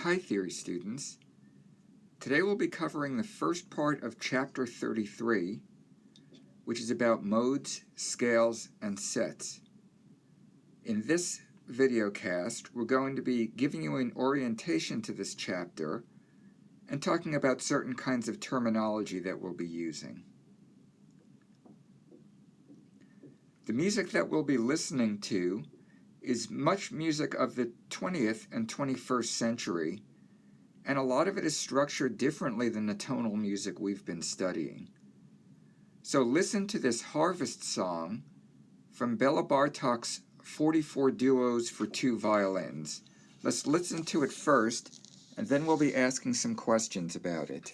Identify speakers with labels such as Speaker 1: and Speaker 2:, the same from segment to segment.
Speaker 1: Hi, theory students. Today we'll be covering the first part of Chapter 33, which is about modes, scales, and sets. In this videocast, we're going to be giving you an orientation to this chapter and talking about certain kinds of terminology that we'll be using. The music that we'll be listening to is much music of the 20th and 21st century, and a lot of it is structured differently than the tonal music we've been studying. So listen to this Harvest song from Bela Bartok's 44 Duos for Two Violins. Let's listen to it first, and then we'll be asking some questions about it.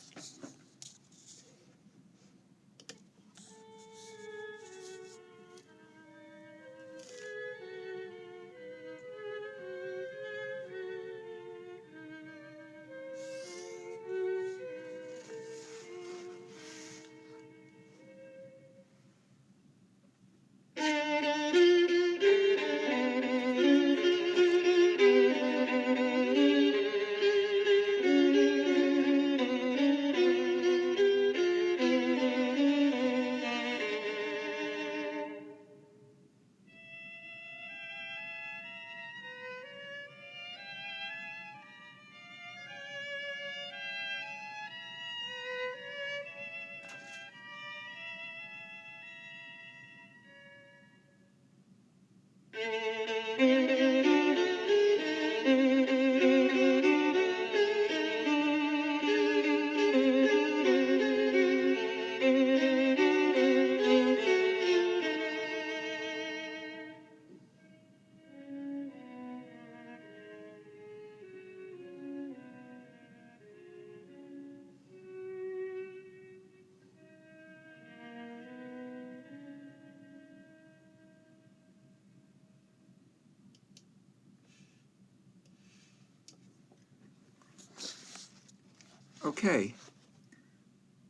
Speaker 1: Okay,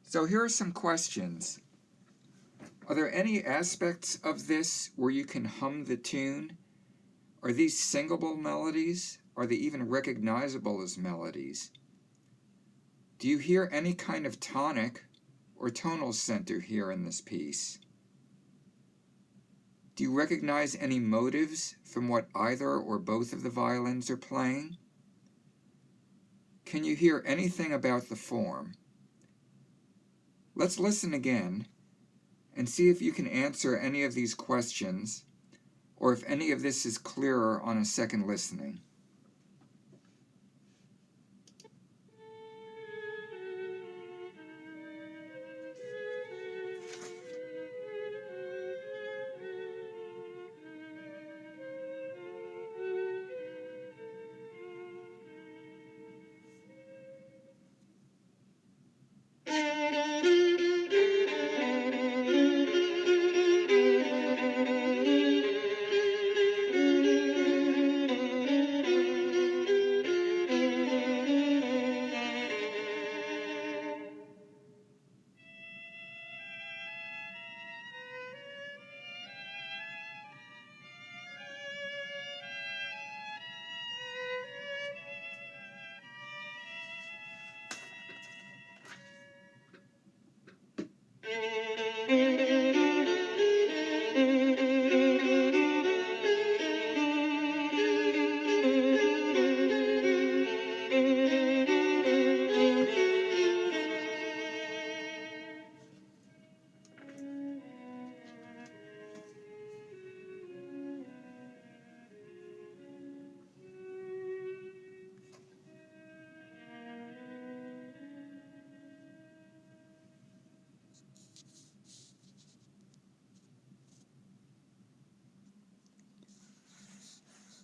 Speaker 1: so here are some questions. Are there any aspects of this where you can hum the tune? Are these singable melodies? Are they even recognizable as melodies? Do you hear any kind of tonic or tonal center here in this piece? Do you recognize any motives from what either or both of the violins are playing? Can you hear anything about the form? Let's listen again and see if you can answer any of these questions, or if any of this is clearer on a second listening.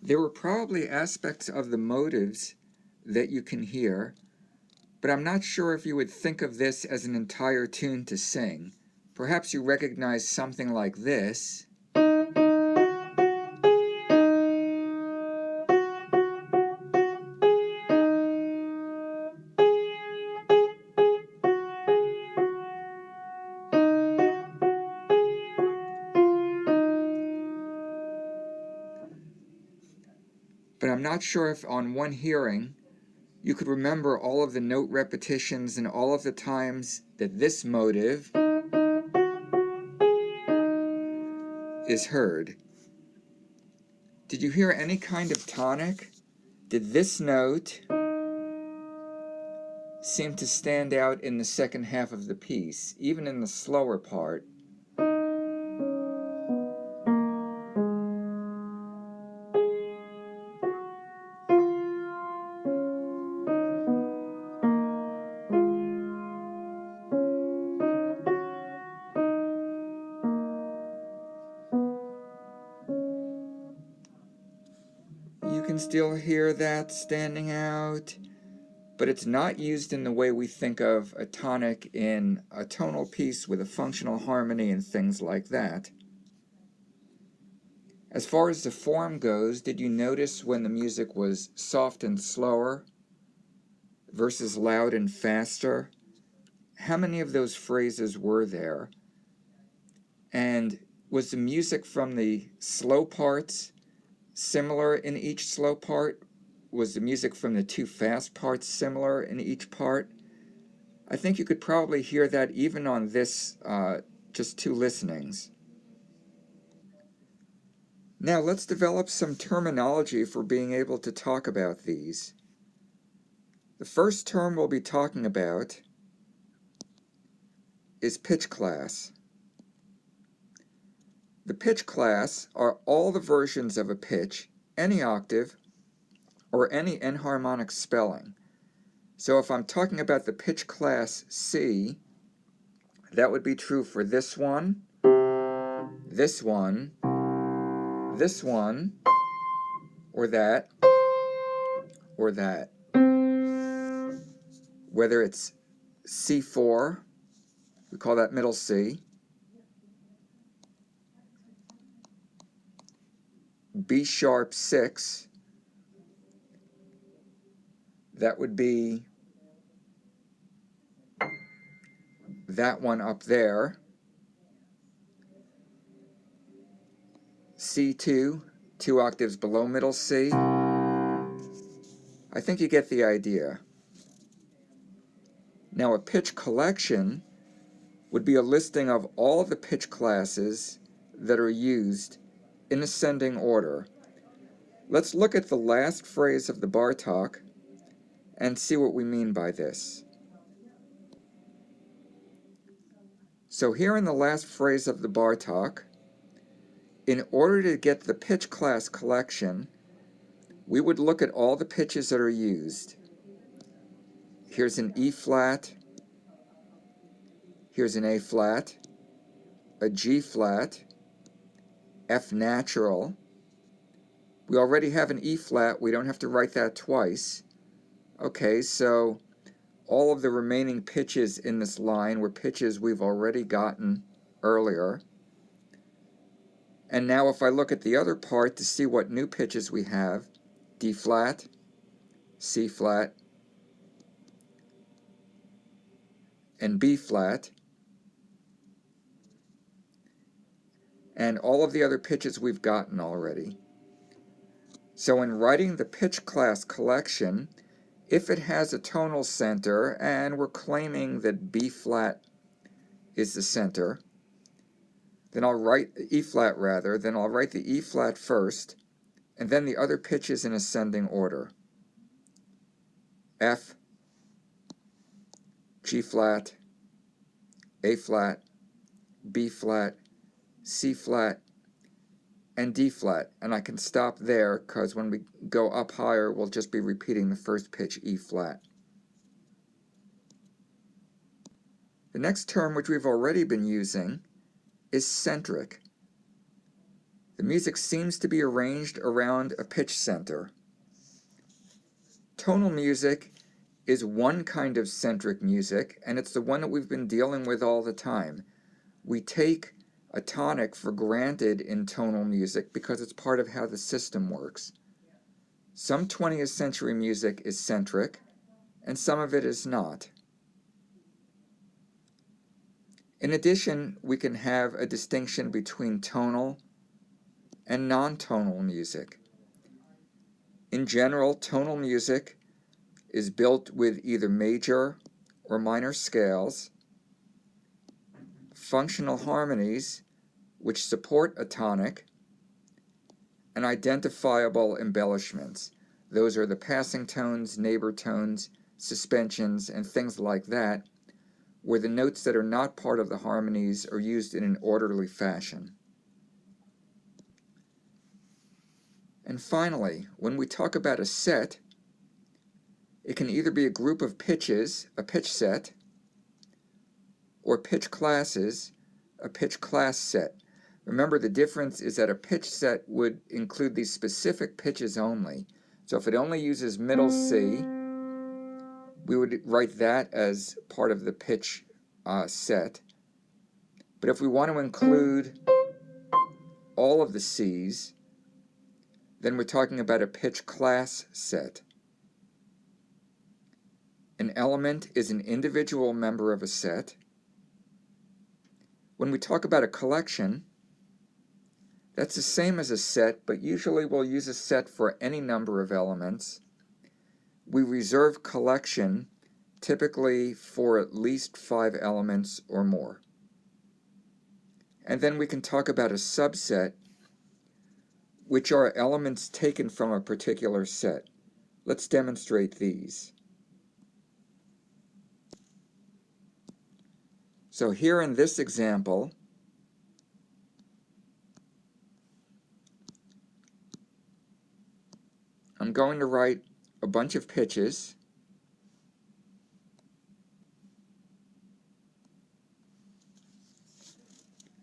Speaker 1: There were probably aspects of the motives that you can hear, but I'm not sure if you would think of this as an entire tune to sing. Perhaps you recognize something like this. But I'm not sure if on one hearing you could remember all of the note repetitions and all of the times that this motive is heard. Did you hear any kind of tonic? Did this note seem to stand out in the second half of the piece, even in the slower part? You can still hear that standing out, but it's not used in the way we think of a tonic in a tonal piece with a functional harmony and things like that. As far as the form goes, did you notice when the music was soft and slower versus loud and faster? How many of those phrases were there? And was the music from the slow parts similar in each slow part? Was the music from the two fast parts similar in each part? I think you could probably hear that even on this just two listenings. Now let's develop some terminology for being able to talk about these. The first term we'll be talking about is pitch class. The pitch class are all the versions of a pitch, any octave, or any enharmonic spelling. So if I'm talking about the pitch class C, that would be true for this one, this one, this one, or that, or that. Whether it's C4, we call that middle C, B sharp 6, that would be that one up there, C2, 2 octaves below middle C. I think you get the idea. Now a pitch collection would be a listing of all the pitch classes that are used in ascending order. Let's look at the last phrase of the Bartók and see what we mean by this. So here in the last phrase of the Bartók, in order to get the pitch class collection, we would look at all the pitches that are used. Here's an E flat, here's an A flat, a G flat, F natural. We already have an E flat, we don't have to write that twice. Okay, so all of the remaining pitches in this line were pitches we've already gotten earlier. And now if I look at the other part to see what new pitches we have, D flat, C flat, and B flat, and all of the other pitches we've gotten already. So in writing the pitch class collection, if it has a tonal center, and we're claiming that B flat is the center, then I'll write E flat rather, then I'll write the E flat first, and then the other pitches in ascending order. F, G flat, A flat, B flat, C flat, and D flat. And I can stop there because when we go up higher, we'll just be repeating the first pitch, E flat. The next term, which we've already been using, is centric. The music seems to be arranged around a pitch center. Tonal music is one kind of centric music, and it's the one that we've been dealing with all the time. We take a tonic for granted in tonal music because it's part of how the system works. Some 20th century music is centric, and some of it is not. In addition, we can have a distinction between tonal and non-tonal music. In general, tonal music is built with either major or minor scales, functional harmonies, which support a tonic, and identifiable embellishments. Those are the passing tones, neighbor tones, suspensions, and things like that, where the notes that are not part of the harmonies are used in an orderly fashion. And finally, when we talk about a set, it can either be a group of pitches, a pitch set, or pitch classes, a pitch class set. Remember, the difference is that a pitch set would include these specific pitches only. So if it only uses middle C, we would write that as part of the pitch set. But if we want to include all of the C's, then we're talking about a pitch class set. An element is an individual member of a set. When we talk about a collection, that's the same as a set, but usually we'll use a set for any number of elements. We reserve collection typically for at least 5 elements or more. And then we can talk about a subset, which are elements taken from a particular set. Let's demonstrate these. So here in this example, I'm going to write a bunch of pitches.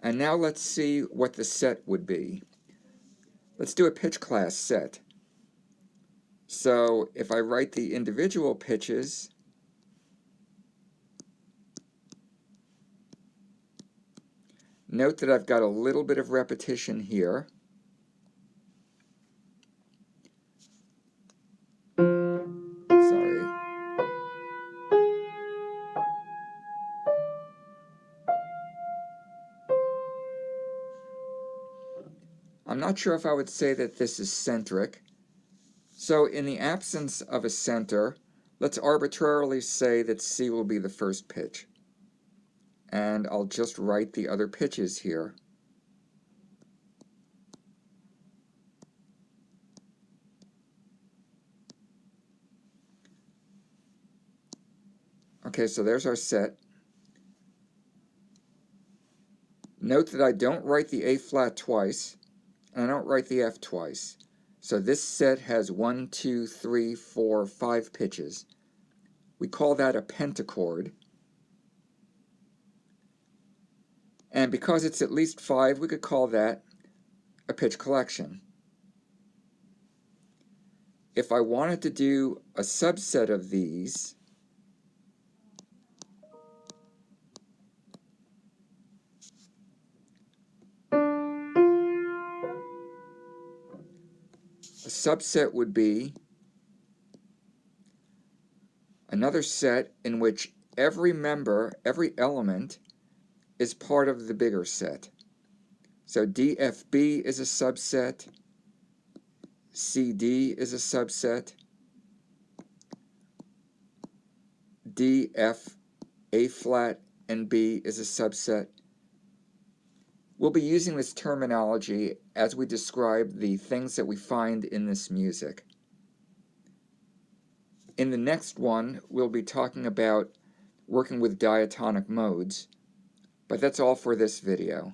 Speaker 1: And now let's see what the set would be. Let's do a pitch class set. So if I write the individual pitches, note that I've got a little bit of repetition here. Sorry. I'm not sure if I would say that this is centric. So in the absence of a center, let's arbitrarily say that C will be the first pitch. And I'll just write the other pitches here. Okay, so there's our set. Note that I don't write the A flat twice, and I don't write the F twice. So this set has 1, 2, 3, 4, 5 pitches. We call that a pentachord. And because it's at least 5, we could call that a pitch collection. If I wanted to do a subset of these, a subset would be another set in which every member, every element, is part of the bigger set. So DFB is a subset, CD is a subset, D, F, A flat, and B is a subset. We'll be using this terminology as we describe the things that we find in this music. In the next one, we'll be talking about working with diatonic modes, but that's all for this video.